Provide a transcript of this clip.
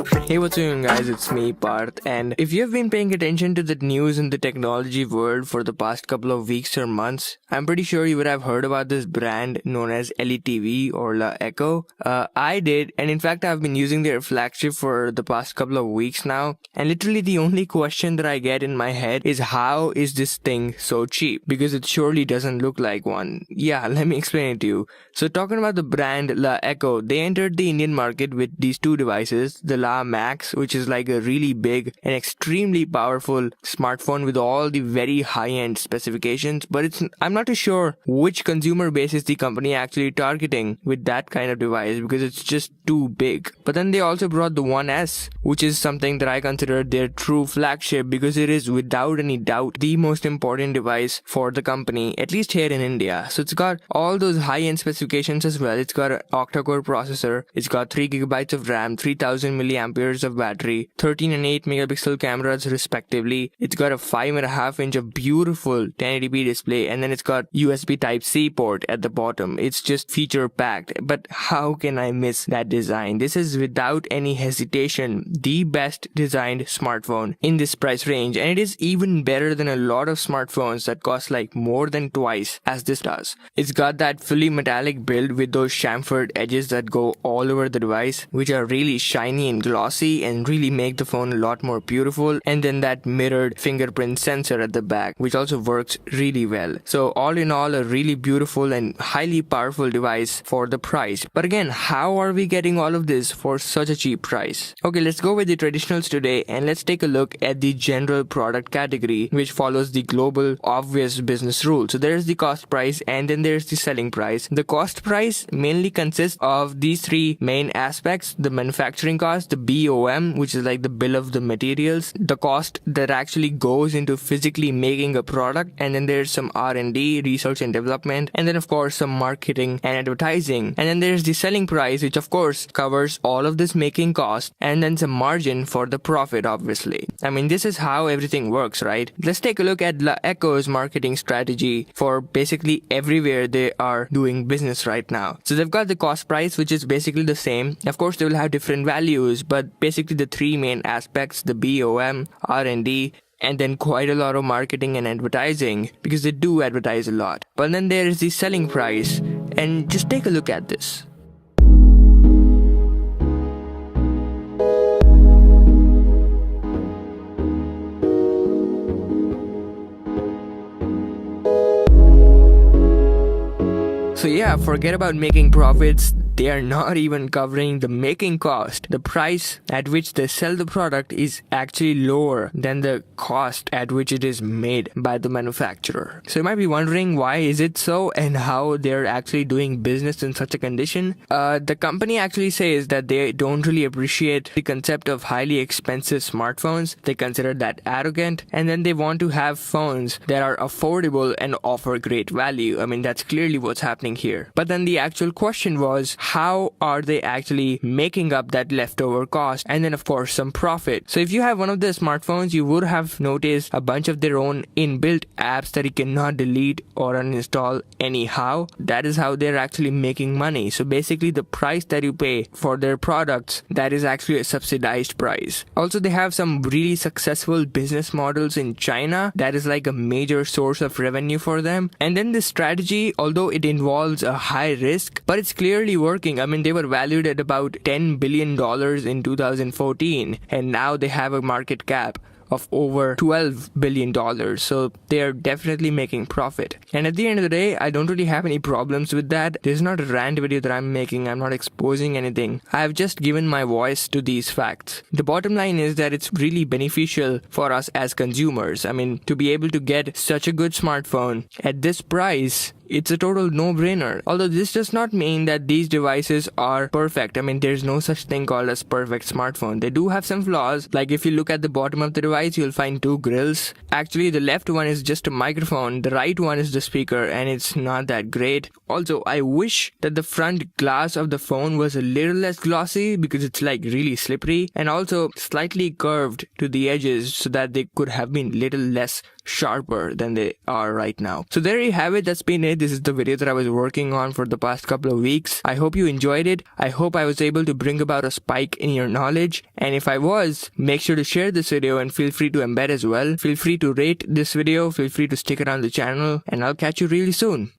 Hey, what's going on, guys? It's me, Parth, and if you've been paying attention to the news in the technology world for the past couple of weeks or months, I'm pretty sure you would have heard about this brand known as LeTV or LeEco. I did, and in fact, I've been using their flagship for the past couple of weeks now, and literally the only question that I get in my head is how is this thing so cheap? Because it surely doesn't look like one. Yeah, let me explain it to you. So talking about the brand LeEco, they entered the Indian market with these two devices, the La Max, which is like a really big and extremely powerful smartphone with all the very high-end specifications, but I'm not too sure which consumer base is the company actually targeting with that kind of device because it's just too big. But then they also brought the 1S, which is something that I consider their true flagship because it is without any doubt the most important device for the company, at least here in India. So it's got all those high-end specifications as well. It's got an octa-core processor, it's got 3 gigabytes of RAM, 3000 milliamperes of battery, 13 and 8 megapixel cameras respectively. It's got a 5.5 inch of beautiful 1080p display, and then it's got USB Type-C port at the bottom. It's just feature packed. But how can I miss that design? This is without any hesitation the best designed smartphone in this price range, and it is even better than a lot of smartphones that cost like more than twice as this does. It's got that fully metallic build with those chamfered edges that go all over the device, which are really shiny and glossy and really make the phone a lot more beautiful, and then that mirrored fingerprint sensor at the back, which also works really well. So all in all, a really beautiful and highly powerful device for the price. But again, how are we getting all of this for such a cheap price? Okay, let's go with the traditionals today, and let's take a look at the general product category, which follows the global obvious business rule. So there's the cost price, and then there's the selling price. The cost price mainly consists of these three main aspects: the manufacturing cost, the BOM, which is like the bill of the materials, the cost that actually goes into physically making a product, and then there's some R&D, research and development, and then of course some marketing and advertising. And then there's the selling price, which of course covers all of this making cost, and then some margin for the profit, obviously. I mean, this is how everything works, right? Let's take a look at LeEco's marketing strategy for basically everywhere they are doing business right now. So they've got the cost price, which is basically the same. Of course, they will have different values, but basically the three main aspects: the BOM, R&D, and then quite a lot of marketing and advertising, because they do advertise a lot. But then there is the selling price, and just take a look at this. So yeah, forget about making profits. They are not even covering the making cost. The price at which they sell the product is actually lower than the cost at which it is made by the manufacturer. So you might be wondering, why is it so and how they're actually doing business in such a condition? The company actually says that they don't really appreciate the concept of highly expensive smartphones. They consider that arrogant, and then they want to have phones that are affordable and offer great value. I mean, that's clearly what's happening here. But then the actual question was, how are they actually making up that leftover cost, and then of course some profit? So if you have one of their smartphones, you would have noticed a bunch of their own inbuilt apps that you cannot delete or uninstall anyhow. That is how they're actually making money. So basically the price that you pay for their products, that is actually a subsidized price. Also, they have some really successful business models in China that is like a major source of revenue for them. And then this strategy, although it involves a high risk, but it's clearly working. I mean, they were valued at about $10 billion in 2014, and now they have a market cap of over $12 billion. So they are definitely making profit. And at the end of the day, I don't really have any problems with that. This is not a rant video that I'm making. I'm not exposing anything. I have just given my voice to these facts. The bottom line is that it's really beneficial for us as consumers. I mean, to be able to get such a good smartphone at this price, it's a total no-brainer. Although this does not mean that these devices are perfect. I mean, there's no such thing called as perfect smartphone. They do have some flaws. Like if you look at the bottom of the device, you'll find two grills. Actually, the left one is just a microphone. The right one is the speaker, and it's not that great. Also, I wish that the front glass of the phone was a little less glossy because it's like really slippery, and also slightly curved to the edges so that they could have been little less sharper than they are right now. So there you have it. That's been it. This is the video that I was working on for the past couple of weeks. I hope you enjoyed it. I hope I was able to bring about a spike in your knowledge. And if I was, make sure to share this video and feel free to embed as well. Feel free to rate this video. Feel free to stick around the channel, and I'll catch you really soon.